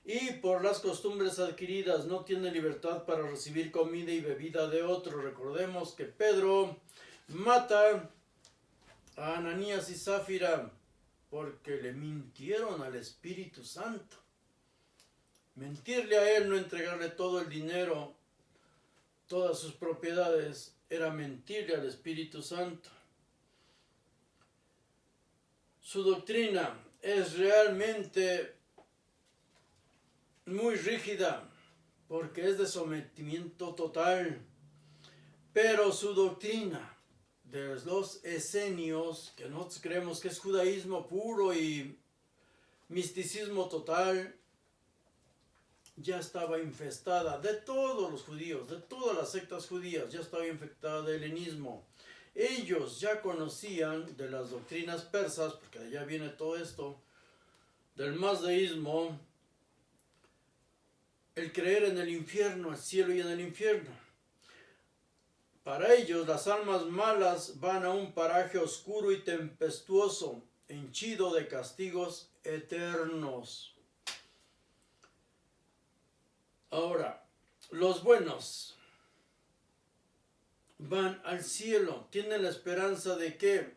y por las costumbres adquiridas no tiene libertad para recibir comida y bebida de otro. Recordemos que Pedro mata a Ananías y Zafira porque le mintieron al Espíritu Santo. Mentirle a él, no entregarle todo el dinero, todas sus propiedades, era mentirle al Espíritu Santo. Su doctrina es realmente muy rígida porque es de sometimiento total, pero su doctrina de los esenios, que nosotros creemos que es judaísmo puro y misticismo total, ya estaba infestada de todos los judíos, de todas las sectas judías, ya estaba infectada de helenismo. Ellos ya conocían de las doctrinas persas, porque de allá viene todo esto, del mazdeísmo, el creer en el infierno, el cielo y en el infierno. Para ellos las almas malas van a un paraje oscuro y tempestuoso, henchido de castigos eternos. Ahora, los buenos van al cielo, tienen la esperanza de ¿qué?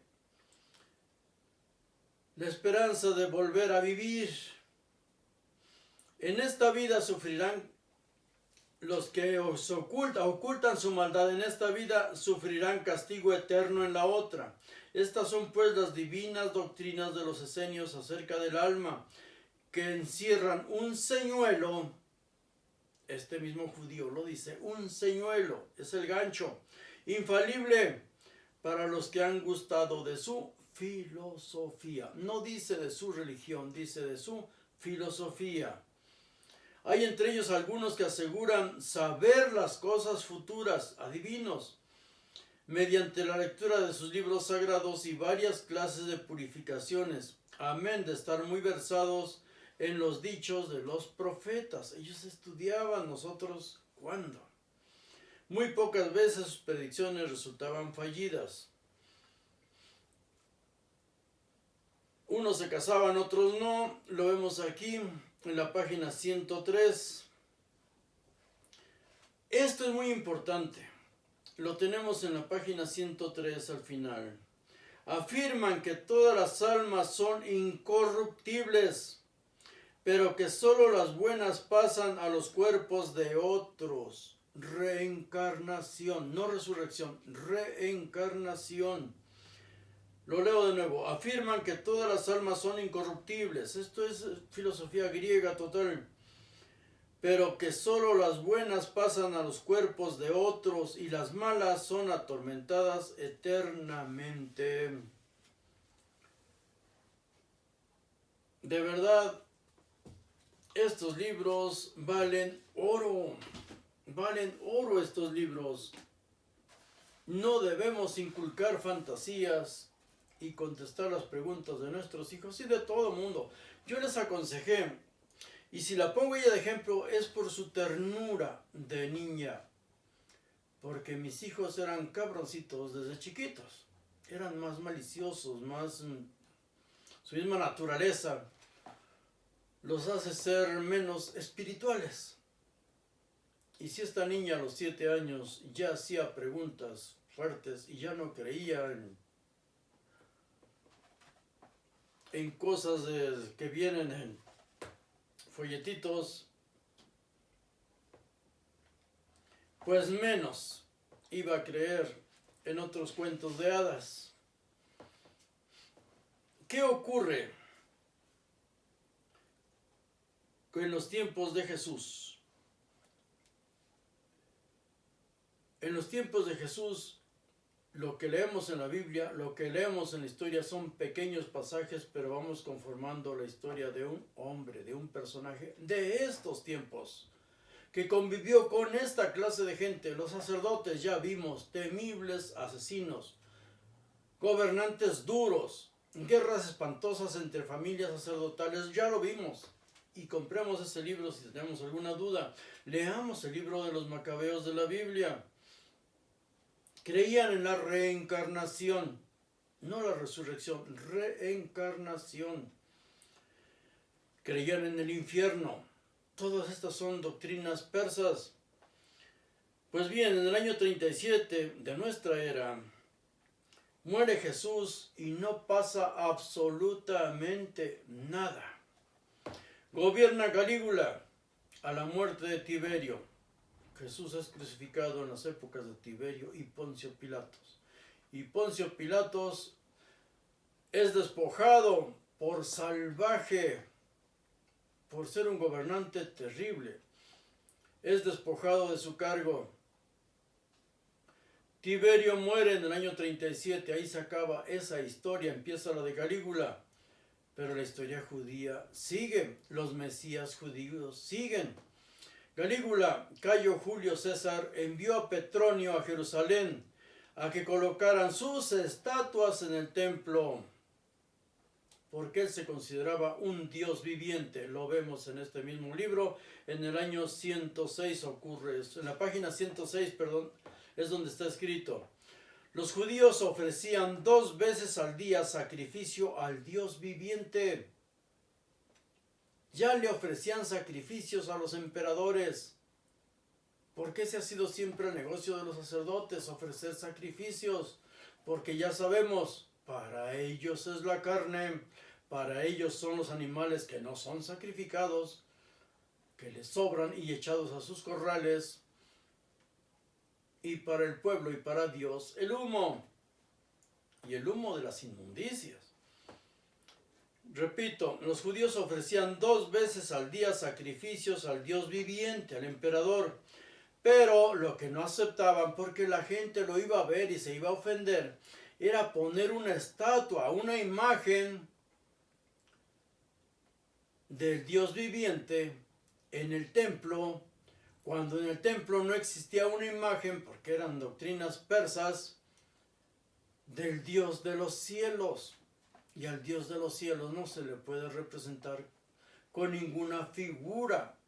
La esperanza de volver a vivir. En esta vida sufrirán los que ocultan su maldad en esta vida, sufrirán castigo eterno en la otra. Estas son pues las divinas doctrinas de los esenios acerca del alma, que encierran un señuelo. Este mismo judío lo dice, un señuelo, es el gancho, infalible para los que han gustado de su filosofía. No dice de su religión, dice de su filosofía. Hay entre ellos algunos que aseguran saber las cosas futuras, adivinos, mediante la lectura de sus libros sagrados y varias clases de purificaciones, amén de estar muy versados en los dichos de los profetas. Ellos estudiaban, nosotros, ¿cuándo? Muy pocas veces sus predicciones resultaban fallidas. Unos se casaban, otros no. Lo vemos aquí en la página 103. Esto es muy importante. Lo tenemos en la página 103 al final. Afirman que todas las almas son incorruptibles, pero que solo las buenas pasan a los cuerpos de otros. Reencarnación, no resurrección, reencarnación. Lo leo de nuevo. Afirman que todas las almas son incorruptibles. Esto es filosofía griega total. Pero que solo las buenas pasan a los cuerpos de otros y las malas son atormentadas eternamente. De verdad, estos libros valen oro. Valen oro estos libros. No debemos inculcar fantasías y contestar las preguntas de nuestros hijos y de todo el mundo. Yo les aconsejé, y si la pongo ella de ejemplo, es por su ternura de niña, porque mis hijos eran cabroncitos desde chiquitos, eran más maliciosos, más su misma naturaleza los hace ser menos espirituales. Y si esta niña a los 7 años ya hacía preguntas fuertes y ya no creía en cosas que vienen en folletitos, pues menos iba a creer en otros cuentos de hadas. ¿Qué ocurre en los tiempos de Jesús? En los tiempos de Jesús lo que leemos en la Biblia, lo que leemos en la historia son pequeños pasajes, pero vamos conformando la historia de un hombre, de un personaje de estos tiempos, que convivió con esta clase de gente. Los sacerdotes, ya vimos, temibles asesinos, gobernantes duros, guerras espantosas entre familias sacerdotales, ya lo vimos. Y compremos ese libro si tenemos alguna duda. Leamos el libro de los Macabeos de la Biblia. Creían en la reencarnación, no la resurrección, reencarnación. Creían en el infierno. Todas estas son doctrinas persas. Pues bien, en el año 37 de nuestra era, muere Jesús y no pasa absolutamente nada. Gobierna Calígula a la muerte de Tiberio. Jesús es crucificado en las épocas de Tiberio y Poncio Pilatos. Y Poncio Pilatos es despojado por salvaje, por ser un gobernante terrible. Es despojado de su cargo. Tiberio muere en el año 37, ahí se acaba esa historia, empieza la de Calígula. Pero la historia judía sigue, los mesías judíos siguen. Calígula, Cayo Julio César, envió a Petronio a Jerusalén a que colocaran sus estatuas en el templo, porque él se consideraba un Dios viviente. Lo vemos en este mismo libro, en el año 106 ocurre esto. En la página 106, perdón, es donde está escrito. Los judíos ofrecían 2 veces al día sacrificio al Dios viviente. Ya le ofrecían sacrificios a los emperadores. ¿Por qué ese ha sido siempre el negocio de los sacerdotes? Ofrecer sacrificios. Porque ya sabemos, para ellos es la carne, para ellos son los animales que no son sacrificados, que les sobran y echados a sus corrales. Y para el pueblo y para Dios el humo, y el humo de las inmundicias. Repito, los judíos ofrecían 2 veces al día sacrificios al Dios viviente, al emperador, pero lo que no aceptaban, porque la gente lo iba a ver y se iba a ofender, era poner una estatua, una imagen del Dios viviente en el templo, cuando en el templo no existía una imagen, porque eran doctrinas persas, del Dios de los cielos. Y al Dios de los cielos no se le puede representar con ninguna figura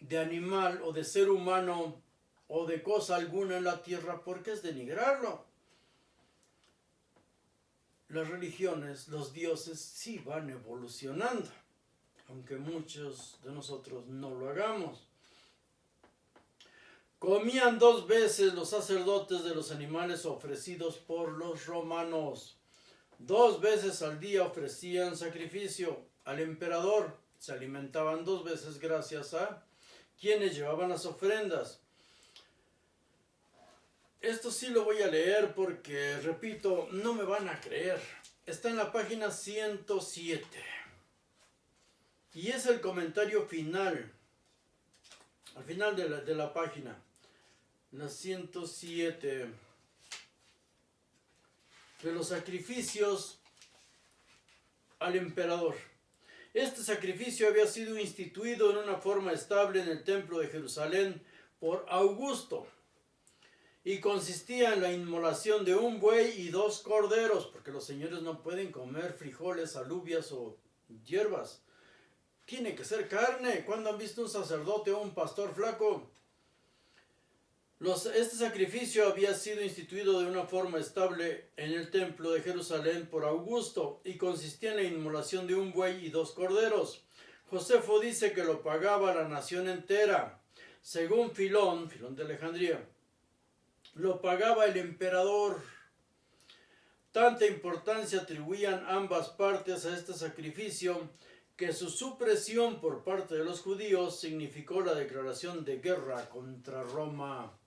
de animal o de ser humano o de cosa alguna en la tierra, porque es denigrarlo. Las religiones, los dioses sí van evolucionando, aunque muchos de nosotros no lo hagamos. Comían 2 veces los sacerdotes de los animales ofrecidos por los romanos. 2 veces al día ofrecían sacrificio al emperador. Se alimentaban 2 veces gracias a quienes llevaban las ofrendas. Esto sí lo voy a leer porque, repito, no me van a creer. Está en la página 107. Y es el comentario final. Al final de la página. La 107. De los sacrificios al emperador. Este sacrificio había sido instituido en una forma estable en el templo de Jerusalén por Augusto y consistía en la inmolación de un buey y 2 corderos, porque los señores no pueden comer frijoles, alubias o hierbas. Tiene que ser carne. ¿Cuándo han visto un sacerdote o un pastor flaco? Este sacrificio había sido instituido de una forma estable en el templo de Jerusalén por Augusto y consistía en la inmolación de un buey y 2 corderos. Josefo dice que lo pagaba la nación entera. Según Filón de Alejandría, lo pagaba el emperador. Tanta importancia atribuían ambas partes a este sacrificio que su supresión por parte de los judíos significó la declaración de guerra contra Roma.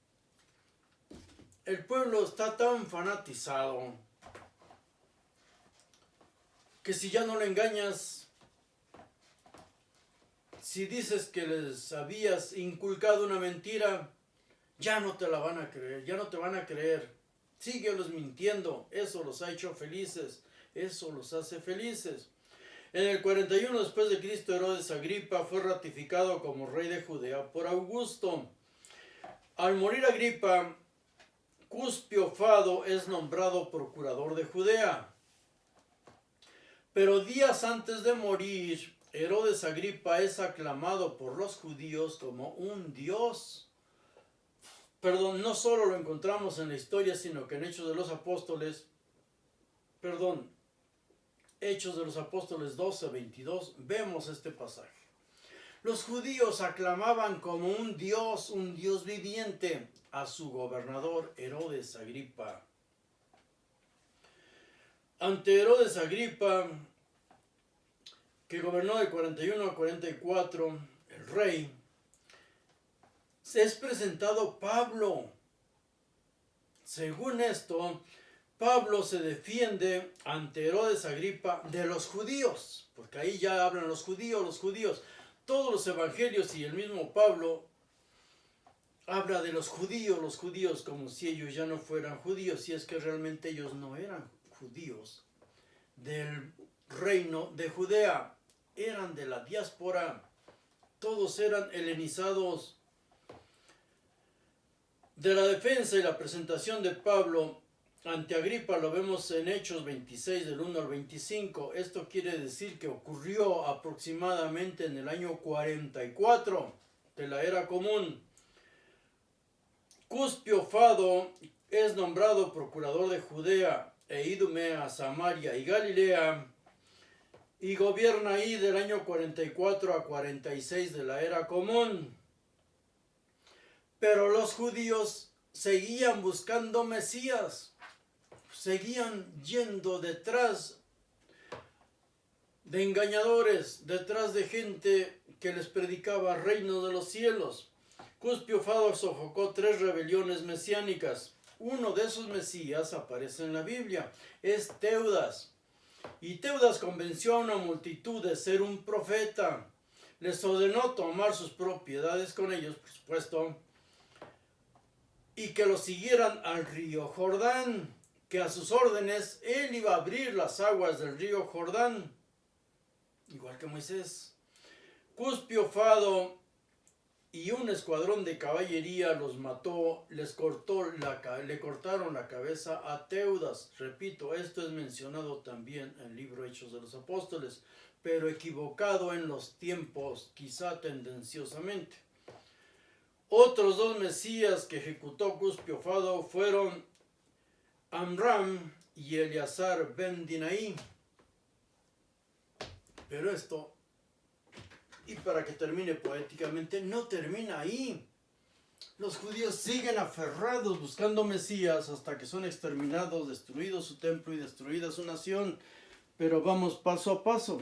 El pueblo está tan fanatizado que si ya no le engañas, si dices que les habías inculcado una mentira, ya no te la van a creer, ya no te van a creer. Síguelos mintiendo, eso los ha hecho felices, eso los hace felices. En el 41 después de Cristo, Herodes Agripa fue ratificado como rey de Judea por Augusto. Al morir Agripa, Cuspio Fado es nombrado procurador de Judea. Pero días antes de morir, Herodes Agripa es aclamado por los judíos como un dios. Perdón, no solo lo encontramos en la historia, sino que en Hechos de los Apóstoles, Hechos de los Apóstoles 12:22, vemos este pasaje. Los judíos aclamaban como un dios viviente, a su gobernador Herodes Agripa. Ante Herodes Agripa, que gobernó de 41 a 44, el rey, se es presentado Pablo. Según esto, Pablo se defiende ante Herodes Agripa de los judíos, porque ahí ya hablan los judíos. Todos los evangelios y el mismo Pablo habla de los judíos como si ellos ya no fueran judíos, y es que realmente ellos no eran judíos del reino de Judea, eran de la diáspora, todos eran helenizados. De la defensa y la presentación de Pablo ante Agripa lo vemos en Hechos 26 del 1 al 25. Esto quiere decir que ocurrió aproximadamente en el año 44 de la era común. Cuspio Fado es nombrado procurador de Judea e Idumea, Samaria y Galilea, y gobierna ahí del año 44 a 46 de la era común. Pero los judíos seguían buscando Mesías, seguían yendo detrás de engañadores, detrás de gente que les predicaba reino de los cielos. Cuspio Fado sofocó 3 rebeliones mesiánicas. Uno de esos mesías aparece en la Biblia, es Teudas. Y Teudas convenció a una multitud de ser un profeta. Les ordenó tomar sus propiedades con ellos, por supuesto, y que lo siguieran al río Jordán, que a sus órdenes él iba a abrir las aguas del río Jordán, igual que Moisés. Cuspio Fado y un escuadrón de caballería los mató, le cortaron la cabeza a Teudas. Repito, esto es mencionado también en el libro Hechos de los Apóstoles, pero equivocado en los tiempos, quizá tendenciosamente. Otros 2 mesías que ejecutó Cuspio Fado fueron Amram y Eleazar ben Dinaí. Pero esto, y para que termine poéticamente, no termina ahí. Los judíos siguen aferrados buscando Mesías hasta que son exterminados, destruido su templo y destruida su nación. Pero vamos paso a paso.